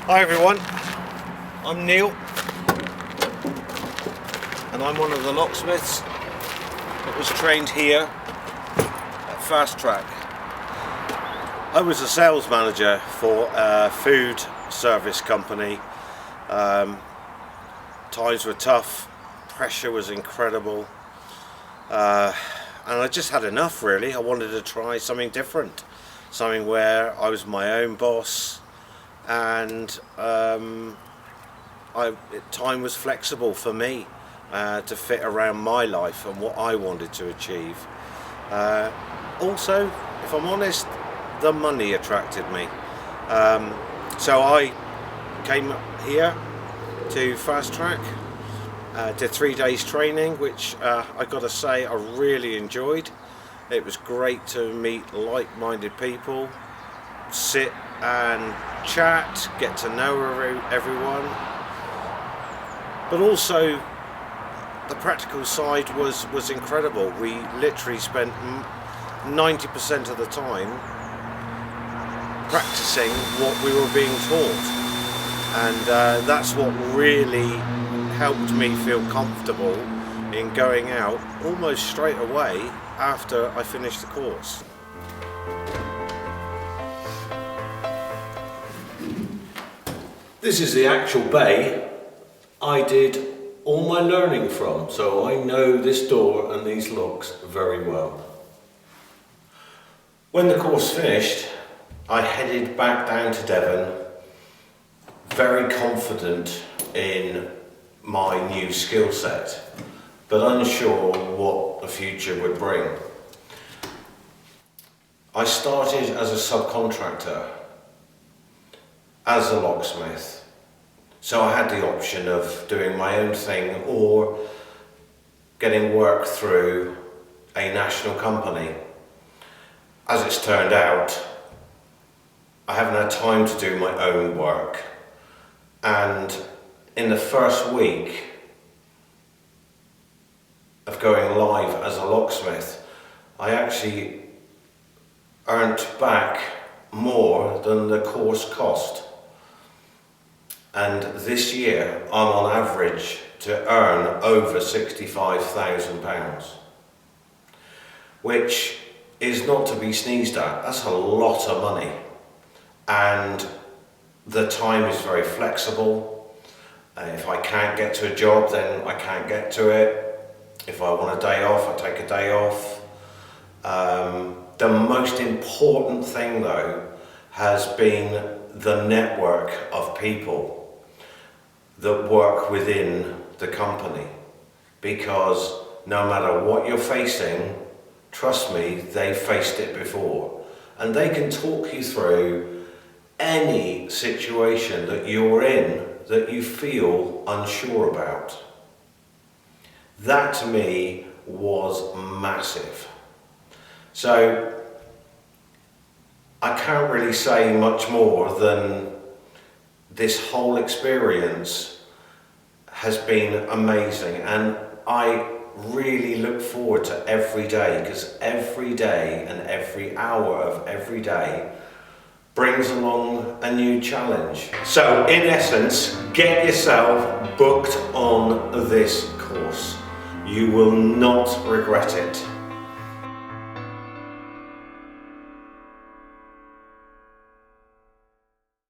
Hi everyone, I'm Neil and I'm one of the locksmiths that was trained here at Fast Track. I was a sales manager for a food service company. Times were tough, pressure was incredible, and I just had enough really. I wanted to try something different, something where I was my own boss, and time was flexible for me to fit around my life and what I wanted to achieve. Also, if I'm honest, the money attracted me. So I came here to Fast Track, did 3 days training, which I gotta say I really enjoyed. It was great to meet like-minded people, sit and chat, get to know everyone, but also the practical side was incredible. We literally spent 90% of the time practicing what we were being taught, and that's what really helped me feel comfortable in going out almost straight away after I finished the course. This is the actual bay I did all my learning from, so I know this door and these locks very well. When the course finished, I headed back down to Devon, very confident in my new skill set, but unsure what the future would bring. I started as a subcontractor, as a locksmith, so I had the option of doing my own thing or getting work through a national company. As it's turned out, I haven't had time to do my own work, and in the first week of going live as a locksmith, I actually earned back more than the course cost. And this year I'm on average to earn over £65,000, which is not to be sneezed at. That's a lot of money, and the time is very flexible. If I can't get to a job, then I can't get to it. If I want a day off, I take a day off. The most important thing though has been the network of people that work within the company, because no matter what you're facing, trust me, they've faced it before, and they can talk you through any situation that you're in that you feel unsure about. That to me was massive. So I can't really say much more than this whole experience has been amazing, and I really look forward to every day, because every day and every hour of every day brings along a new challenge. So in essence, get yourself booked on this course. You will not regret it.